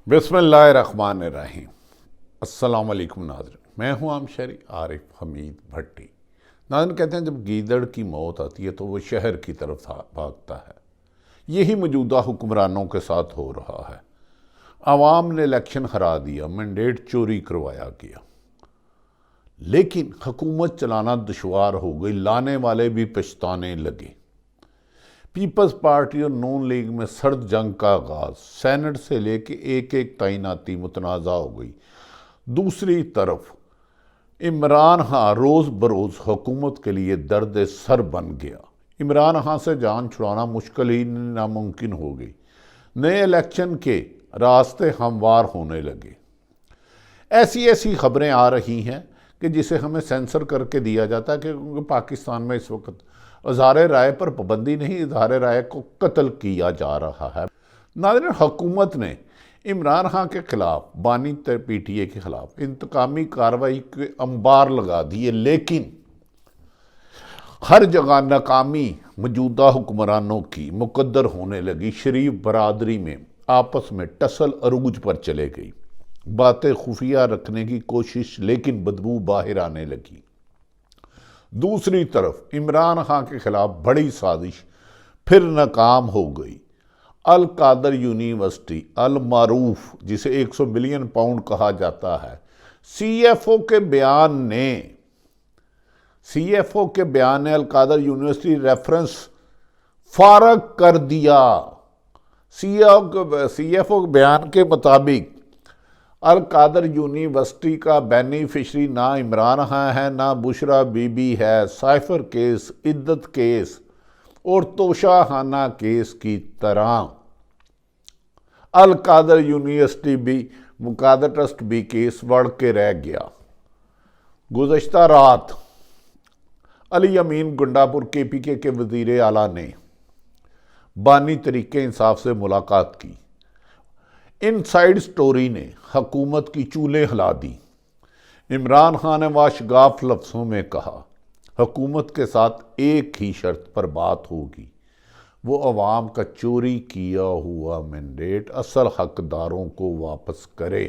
بسم اللہ الرحمن الرحیم۔ السلام علیکم ناظرین، میں ہوں عام شہری عارف حمید بھٹی۔ ناظرین، کہتے ہیں جب گیدڑ کی موت آتی ہے تو وہ شہر کی طرف بھاگتا ہے۔ یہی موجودہ حکمرانوں کے ساتھ ہو رہا ہے۔ عوام نے الیکشن ہرا دیا، مینڈیٹ چوری کروایا گیا، لیکن حکومت چلانا دشوار ہو گئی، لانے والے بھی پچھتانے لگے۔ پیپلز پارٹی اور نون لیگ میں سرد جنگ کا آغاز، سینٹ سے لے کے ایک تعیناتی متنازع ہو گئی۔ دوسری طرف عمران خان روز بروز حکومت کے لیے درد سر بن گیا۔ عمران خان سے جان چھڑانا مشکل ہی ناممکن ہو گئی۔ نئے الیکشن کے راستے ہموار ہونے لگے۔ ایسی خبریں آ رہی ہیں کہ جسے ہمیں سینسر کر کے دیا جاتا ہے کہ پاکستان میں اس وقت اظہار رائے پر پابندی نہیں، اظہار رائے کو قتل کیا جا رہا ہے۔ ناظرین، حکومت نے عمران خان کے خلاف، بانی پی ٹی اے کے خلاف انتقامی کارروائی کے انبار لگا دیے، لیکن ہر جگہ ناکامی موجودہ حکمرانوں کی مقدر ہونے لگی۔ شریف برادری میں آپس میں ٹسل عروج پر چلے گئی، باتیں خفیہ رکھنے کی کوشش، لیکن بدبو باہر آنے لگی۔ دوسری طرف عمران خان کے خلاف بڑی سازش پھر ناکام ہو گئی۔ القادر یونیورسٹی المعروف، جسے 100 ملین پاؤنڈ کہا جاتا ہے، سی ایف او کے بیان نے القادر یونیورسٹی ریفرنس فارغ کر دیا۔ سی ایف او کے بیان کے مطابق القادر یونیورسٹی کا بینیفیشری نہ عمران خان ہے، نہ بشرا بی بی ہے۔ سائفر کیس، عدت کیس اور توشہ خانہ کیس کی طرح القادر یونیورسٹی بھی، مقادر ٹرسٹ بھی کیس بڑھ کے رہ گیا۔ گزشتہ رات علی امین گنڈاپور کے پی کے وزیر اعلیٰ نے بانی تحریک انصاف سے ملاقات کی۔ ان سائیڈ سٹوری نے حکومت کی چولیں ہلا دی۔ عمران خان نے واشگاف لفظوں میں کہا، حکومت کے ساتھ ایک ہی شرط پر بات ہوگی، وہ عوام کا چوری کیا ہوا مینڈیٹ اصل حقداروں کو واپس کرے۔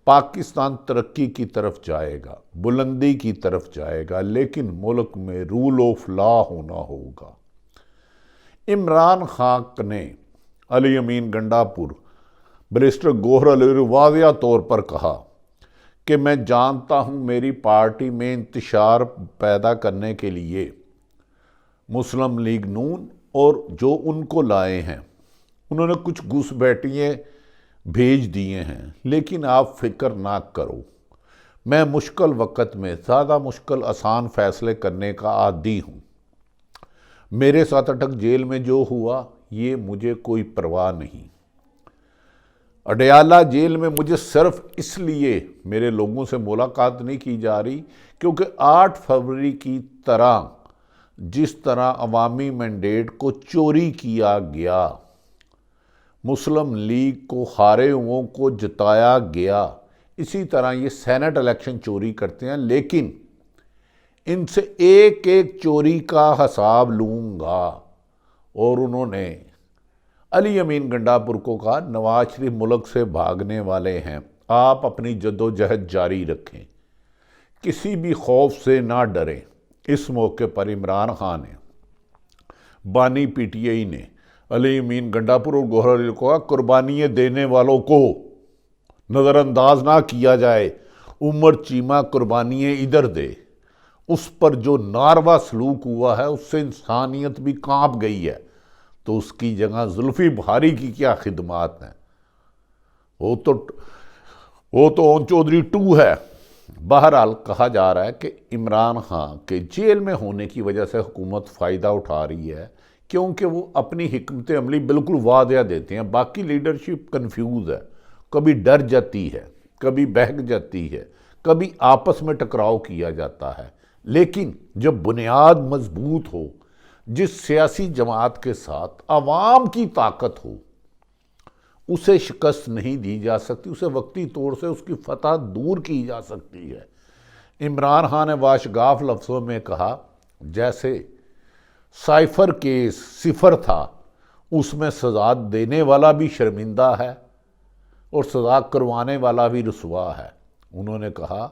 پاکستان ترقی کی طرف جائے گا، بلندی کی طرف جائے گا، لیکن ملک میں رول آف لا ہونا ہوگا۔ عمران خان نے علی امین گنڈاپور، بیرسٹر گوہر علی واضح طور پر کہا کہ میں جانتا ہوں میری پارٹی میں انتشار پیدا کرنے کے لیے مسلم لیگ نون اور جو ان کو لائے ہیں انہوں نے کچھ گھس بیٹھیے بھیج دیے ہیں، لیکن آپ فکر نہ کرو، میں مشکل وقت میں زیادہ مشکل آسان فیصلے کرنے کا عادی ہوں۔ میرے ساتھ اٹک جیل میں جو ہوا یہ مجھے کوئی پرواہ نہیں۔ اڈیالہ جیل میں مجھے صرف اس لیے میرے لوگوں سے ملاقات نہیں کی جا رہی کیونکہ 8 فروری کی طرح جس طرح عوامی مینڈیٹ کو چوری کیا گیا، مسلم لیگ کو ہارے ہوئوں کو جتایا گیا، اسی طرح یہ سینٹ الیکشن چوری کرتے ہیں، لیکن ان سے ایک چوری کا حساب لوں گا۔ اور انہوں نے علی امین گنڈاپور کو کہا، نواز شریف ملک سے بھاگنے والے ہیں، آپ اپنی جدوجہد جاری رکھیں، کسی بھی خوف سے نہ ڈریں۔ اس موقع پر عمران خان نے، بانی پی ٹی آئی نے علی امین گنڈاپور اور گوہر علی کو کہا، قربانیاں دینے والوں کو نظر انداز نہ کیا جائے۔ عمر چیمہ قربانیاں ادھر دے، اس پر جو ناروا سلوک ہوا ہے اس سے انسانیت بھی کانپ گئی ہے، تو اس کی جگہ زلفی بخاری کی کیا خدمات ہیں، وہ تو اون چودھری 2 ہے۔ بہرحال کہا جا رہا ہے کہ عمران خان کے جیل میں ہونے کی وجہ سے حکومت فائدہ اٹھا رہی ہے، کیونکہ وہ اپنی حکمت عملی بالکل واضح دیتے ہیں۔ باقی لیڈرشپ کنفیوز ہے، کبھی ڈر جاتی ہے، کبھی بہک جاتی ہے، کبھی آپس میں ٹکراؤ کیا جاتا ہے، لیکن جب بنیاد مضبوط ہو، جس سیاسی جماعت کے ساتھ عوام کی طاقت ہو، اسے شکست نہیں دی جا سکتی، اسے وقتی طور سے اس کی فتح دور کی جا سکتی ہے۔ عمران خان نے واشگاف لفظوں میں کہا، جیسے سائفر کیس صفر تھا اس میں سزا دینے والا بھی شرمندہ ہے اور سزا کروانے والا بھی رسوا ہے۔ انہوں نے کہا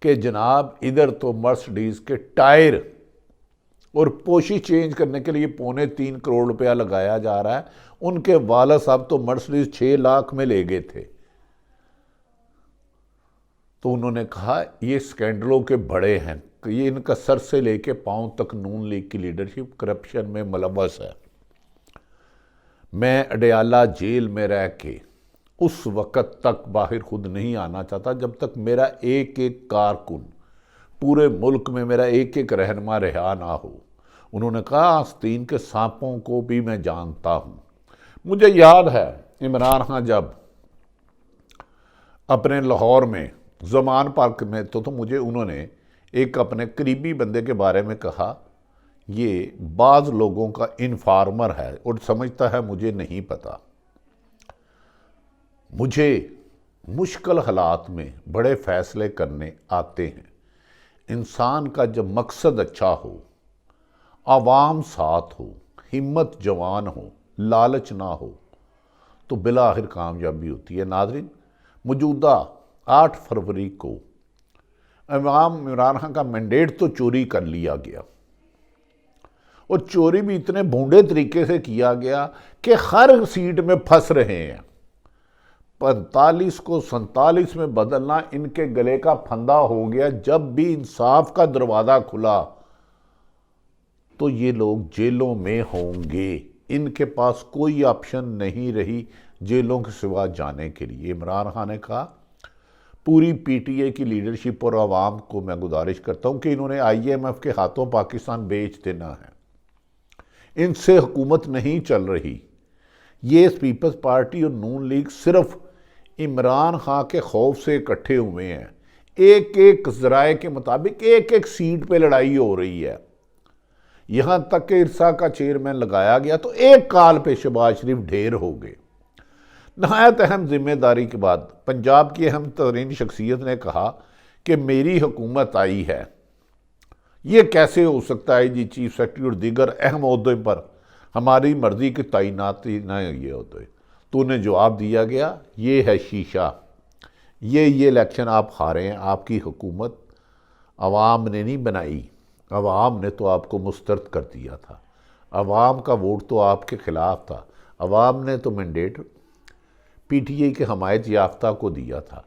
کہ جناب ادھر تو مرسڈیز کے ٹائر اور پوشی چینج کرنے کے لیے 3.25 کروڑ روپیہ لگایا جا رہا ہے، ان کے والد صاحب تو مرسڈیز 6 لاکھ میں لے گئے تھے۔ تو انہوں نے کہا یہ سکینڈلوں کے بڑے ہیں، یہ ان کا سر سے لے کے پاؤں تک نون لیگ کی لیڈرشپ کرپشن میں ملوث ہے۔ میں اڈیالہ جیل میں رہ کے اس وقت تک باہر خود نہیں آنا چاہتا جب تک میرا ایک کارکن، پورے ملک میں میرا ایک رہنما رہا نہ ہو۔ انہوں نے کہا آستین کے سانپوں کو بھی میں جانتا ہوں۔ مجھے یاد ہے عمران خان جب اپنے لاہور میں زمان پارک میں تو مجھے انہوں نے ایک اپنے قریبی بندے کے بارے میں کہا یہ بعض لوگوں کا انفارمر ہے اور سمجھتا ہے مجھے نہیں پتا۔ مجھے مشکل حالات میں بڑے فیصلے کرنے آتے ہیں۔ انسان کا جب مقصد اچھا ہو، عوام ساتھ ہو، ہمت جوان ہو، لالچ نہ ہو تو بالآخر کامیابی ہوتی ہے۔ ناظرین، موجودہ 8 فروری کو عمران خان کا مینڈیٹ تو چوری کر لیا گیا، اور چوری بھی اتنے بھونڈے طریقے سے کیا گیا کہ ہر سیٹ میں پھنس رہے ہیں۔ 45 کو 47 میں بدلنا ان کے گلے کا پھندا ہو گیا۔ جب بھی انصاف کا دروازہ کھلا تو یہ لوگ جیلوں میں ہوں گے، ان کے پاس کوئی آپشن نہیں رہی جیلوں کے سوا جانے کے لیے۔ عمران خان نے کہا پوری پی ٹی اے کی لیڈرشپ اور عوام کو میں گزارش کرتا ہوں کہ انہوں نے آئی ایم ایف کے ہاتھوں پاکستان بیچ دینا ہے، ان سے حکومت نہیں چل رہی۔ یہ پیپلز پارٹی اور نون لیگ صرف عمران خان کے خوف سے اکٹھے ہوئے ہیں۔ ایک ذرائع کے مطابق ایک سیٹ پہ لڑائی ہو رہی ہے، یہاں تک کہ ارسا کا چیئرمین لگایا گیا تو ایک کال پہ شہباز شریف ڈھیر ہو گئے۔ نہایت اہم ذمہ داری کے بعد پنجاب کی اہم ترین شخصیت نے کہا کہ میری حکومت آئی ہے، یہ کیسے ہو سکتا ہے جی چیف سیکرٹری اور دیگر اہم عہدے پر ہماری مرضی کی تعیناتی نہ یہ ہوتے؟ تو انہیں جواب دیا گیا یہ ہے شیشہ، یہ الیکشن آپ ہارے ہیں، آپ کی حکومت عوام نے نہیں بنائی، عوام نے تو آپ کو مسترد کر دیا تھا، عوام کا ووٹ تو آپ کے خلاف تھا، عوام نے تو مینڈیٹ پی ٹی اے کے حمایت یافتہ کو دیا تھا،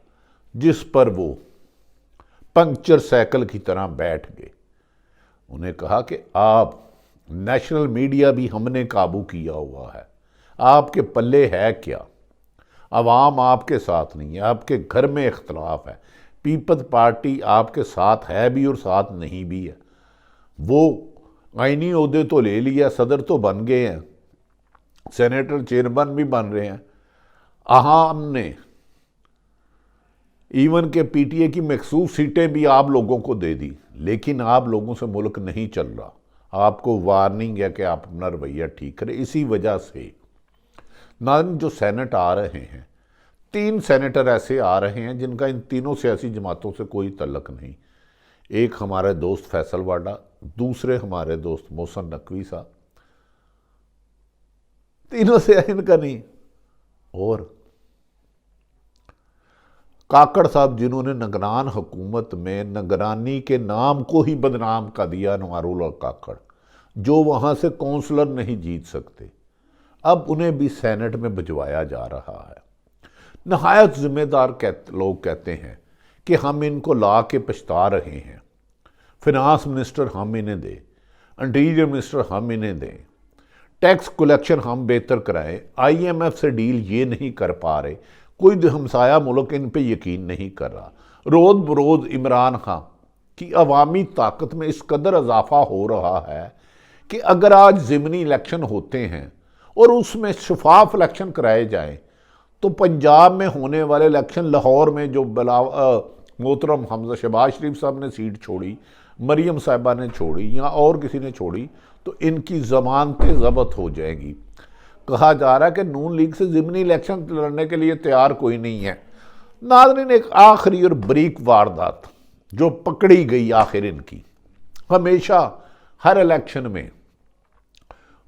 جس پر وہ پنکچر سائیکل کی طرح بیٹھ گئے۔ انہیں کہا کہ آپ نیشنل میڈیا بھی ہم نے قابو کیا ہوا ہے، آپ کے پلے ہے کیا؟ عوام آپ کے ساتھ نہیں ہے، آپ کے گھر میں اختلاف ہے، پیپلز پارٹی آپ کے ساتھ ہے بھی اور ساتھ نہیں بھی ہے۔ وہ آئینی عہدے تو لے لیا، صدر تو بن گئے ہیں، سینیٹر چیئرمین بھی بن رہے ہیں، ہم نے ایون کہ پی ٹی اے کی مخصوص سیٹیں بھی آپ لوگوں کو دے دی، لیکن آپ لوگوں سے ملک نہیں چل رہا۔ آپ کو وارننگ ہے کہ آپ اپنا رویہ ٹھیک کریں۔ اسی وجہ سے جو سینٹ آ رہے ہیں، 3 سینیٹر ایسے آ رہے ہیں جن کا ان تینوں سیاسی جماعتوں سے کوئی تعلق نہیں۔ ایک ہمارے دوست فیصل واڈا، دوسرے ہمارے دوست محسن نقوی صاحب، تینوں سے ان کا نہیں، اور کاکڑ صاحب جنہوں نے نگران حکومت میں نگرانی کے نام کو ہی بدنام کر دیا، انواراللہ کاکڑ، جو وہاں سے کونسلر نہیں جیت سکتے، اب انہیں بھی سینٹ میں بھجوایا جا رہا ہے۔ نہایت ذمہ دار لوگ کہتے ہیں کہ ہم ان کو لا کے پچھتا رہے ہیں، فنانس منسٹر ہم انہیں دیں، انٹیریئر منسٹر ہم انہیں دیں، ٹیکس کلیکشن ہم بہتر کرائیں، آئی ایم ایف سے ڈیل یہ نہیں کر پا رہے، کوئی ہمسایہ ملک ان پہ یقین نہیں کر رہا۔ روز بروز عمران خان کی عوامی طاقت میں اس قدر اضافہ ہو رہا ہے کہ اگر آج ضمنی الیکشن ہوتے ہیں اور اس میں شفاف الیکشن کرائے جائیں تو پنجاب میں ہونے والے الیکشن، لاہور میں جو محترم حمزہ شہباز شریف صاحب نے سیٹ چھوڑی، مریم صاحبہ نے چھوڑی یا اور کسی نے چھوڑی، تو ان کی ضمانتیں ضبط ہو جائیں گی۔ کہا جا رہا ہے کہ نون لیگ سے ضمنی الیکشن لڑنے کے لیے تیار کوئی نہیں ہے۔ ناظرین، ایک آخری اور بریک واردات جو پکڑی گئی آخر ان کی، ہمیشہ ہر الیکشن میں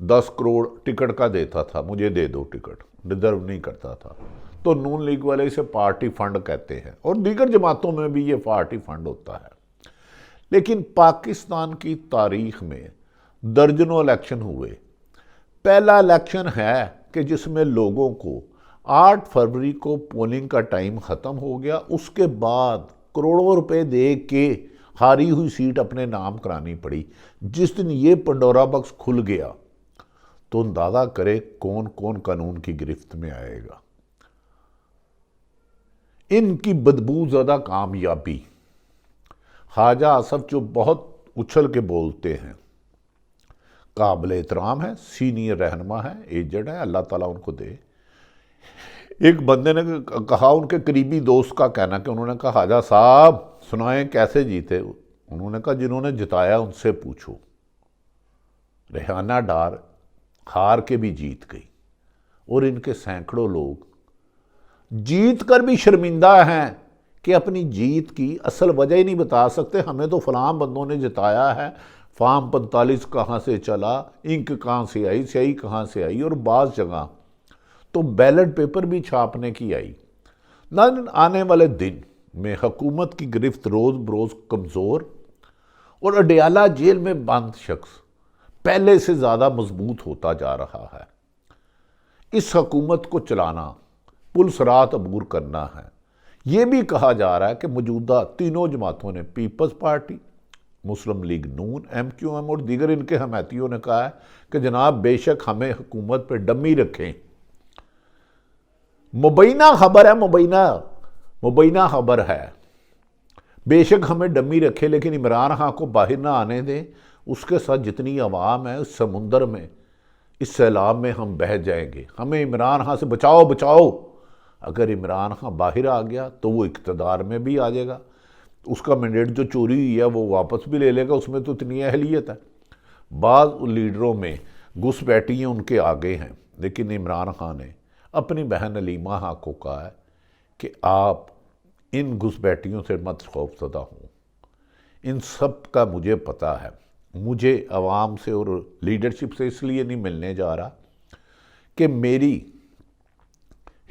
10 کروڑ ٹکٹ کا دیتا تھا، مجھے دے دو ٹکٹ، ریزرو نہیں کرتا تھا۔ تو نون لیگ والے اسے پارٹی فنڈ کہتے ہیں، اور دیگر جماعتوں میں بھی یہ پارٹی فنڈ ہوتا ہے۔ لیکن پاکستان کی تاریخ میں درجنوں الیکشن ہوئے، پہلا الیکشن ہے کہ جس میں لوگوں کو 8 فروری کو پولنگ کا ٹائم ختم ہو گیا، اس کے بعد کروڑوں روپے دے کے ہاری ہوئی سیٹ اپنے نام کرانی پڑی۔ جس دن یہ پنڈورا باکس کھل گیا تو اندازہ کرے کون کون قانون کی گرفت میں آئے گا۔ ان کی بدبو زدہ کامیابی، خواجہ آصف جو بہت اچھل کے بولتے ہیں، قابل احترام ہے، سینئر رہنما ہے، ایجڈ ہے، اللہ تعالیٰ ان کو دے۔ ایک بندے نے کہا، ان کے قریبی دوست کا کہنا کہ انہوں نے کہا خواجہ صاحب سنائیں کیسے جیتے؟ انہوں نے کہا جنہوں نے جتایا ان سے پوچھو۔ ریحانہ ڈار ہار کے بھی جیت گئی، اور ان کے سینکڑوں لوگ جیت کر بھی شرمندہ ہیں کہ اپنی جیت کی اصل وجہ ہی نہیں بتا سکتے۔ ہمیں تو فلاں بندوں نے جتایا ہے، فارم 45 کہاں سے چلا، انک کہاں سے آئی، سیاہی کہاں سے آئی، اور بعض جگہ تو بیلٹ پیپر بھی چھاپنے کی آئی۔ آنے والے دن میں حکومت کی گرفت روز بروز کمزور، اور اڈیالہ جیل میں بند شخص پہلے سے زیادہ مضبوط ہوتا جا رہا ہے۔ اس حکومت کو چلانا، پل صراط عبور کرنا ہے۔ یہ بھی کہا جا رہا ہے کہ موجودہ تینوں جماعتوں نے، پیپلز پارٹی، مسلم لیگ نون، ایم کیو ایم اور دیگر ان کے حمایتیوں نے کہا ہے کہ جناب بے شک ہمیں حکومت پہ ڈمی رکھیں۔ مبینہ خبر ہے، مبینہ خبر ہے، بے شک ہمیں ڈمی رکھے، لیکن عمران خان کو باہر نہ آنے دیں۔ اس کے ساتھ جتنی عوام ہے اس سمندر میں، اس سیلاب میں ہم بہہ جائیں گے، ہمیں عمران خان سے بچاؤ۔ اگر عمران خان باہر آ گیا تو وہ اقتدار میں بھی آ جائے گا، اس کا مینڈیٹ جو چوری ہوئی ہے وہ واپس بھی لے لے گا، اس میں تو اتنی اہلیت ہے۔ بعض لیڈروں میں گھس بیٹھی ان کے آگے ہیں، لیکن عمران خان نے اپنی بہن علیمہ خان کو کہا ہے کہ آپ ان گھس بیٹھیوں سے مت خوف زدہ ہوں۔ ان سب کا مجھے پتہ ہے، مجھے عوام سے اور لیڈرشپ سے اس لیے نہیں ملنے جا رہا کہ میری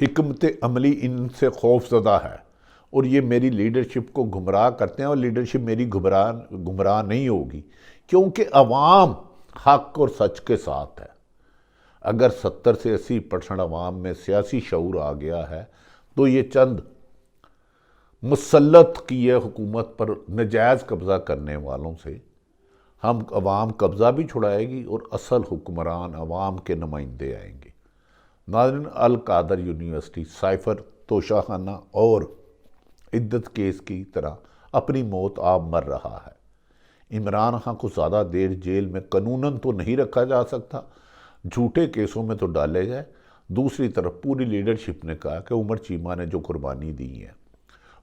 حکمت عملی ان سے خوف زدہ ہے، اور یہ میری لیڈرشپ کو گمراہ کرتے ہیں، اور لیڈرشپ میری گمراہ نہیں ہوگی، کیونکہ عوام حق اور سچ کے ساتھ ہے۔ اگر 70 سے 80% عوام میں سیاسی شعور آ گیا ہے تو یہ چند مسلط کیے حکومت پر نجائز قبضہ کرنے والوں سے ہم عوام قبضہ بھی چھڑائے گی، اور اصل حکمران عوام کے نمائندے آئیں گے۔ ناظرین، القادر یونیورسٹی سائفر توشہ خانہ اور عدت کیس کی طرح اپنی موت آپ مر رہا ہے۔ عمران خان کو زیادہ دیر جیل میں قانوناً تو نہیں رکھا جا سکتا، جھوٹے کیسوں میں تو ڈالے جائے۔ دوسری طرف پوری لیڈرشپ نے کہا کہ عمر چیمہ نے جو قربانی دی ہے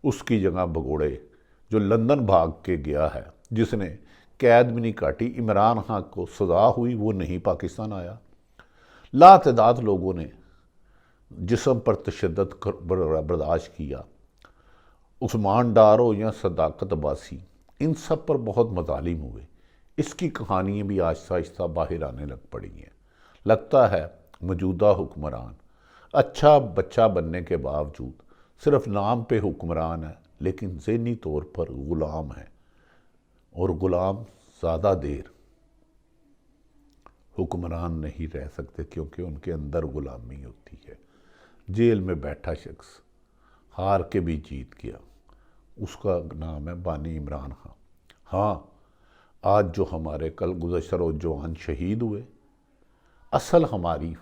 اس کی جگہ بگوڑے جو لندن بھاگ کے گیا ہے، جس نے قید بھی نہیں کاٹی، عمران خان کو سزا ہوئی، وہ نہیں پاکستان آیا۔ لاتعداد لوگوں نے جسم پر تشدد برداشت کیا، عثمان ڈار ہو یا صداقت عباسی، ان سب پر بہت مظالم ہوئے۔ اس کی کہانیاں بھی آہستہ آہستہ باہر آنے لگ پڑی ہیں۔ لگتا ہے موجودہ حکمران اچھا بچہ بننے کے باوجود صرف نام پہ حکمران ہے، لیکن ذہنی طور پر غلام ہے، اور غلام زیادہ دیر حکمران نہیں رہ سکتے کیونکہ ان کے اندر غلامی ہوتی ہے۔ جیل میں بیٹھا شخص ہار کے بھی جیت گیا، اس کا نام ہے بانی عمران خان۔ ہاں، آج جو ہمارے کل گزشتہ روز جوان شہید ہوئے، اصل ہماری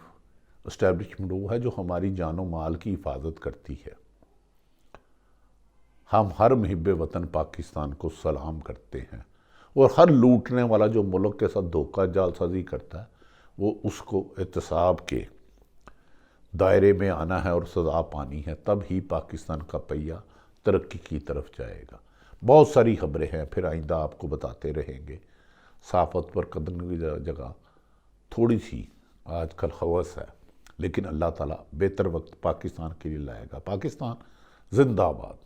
اسٹیبلشمنٹ وہ ہے جو ہماری جان و مال کی حفاظت کرتی ہے۔ ہم ہر محب وطن پاکستان کو سلام کرتے ہیں، اور ہر لوٹنے والا جو ملک کے ساتھ دھوکہ جال سازی کرتا ہے وہ اس کو احتساب کے دائرے میں آنا ہے اور سزا پانی ہے، تب ہی پاکستان کا پہیہ ترقی کی طرف جائے گا۔ بہت ساری خبریں ہیں، پھر آئندہ آپ کو بتاتے رہیں گے۔ صحافت پر قدم کی جگہ تھوڑی سی آج کل ہوس ہے، لیکن اللہ تعالیٰ بہتر وقت پاکستان کے لیے لائے گا۔ پاکستان زندہ باد۔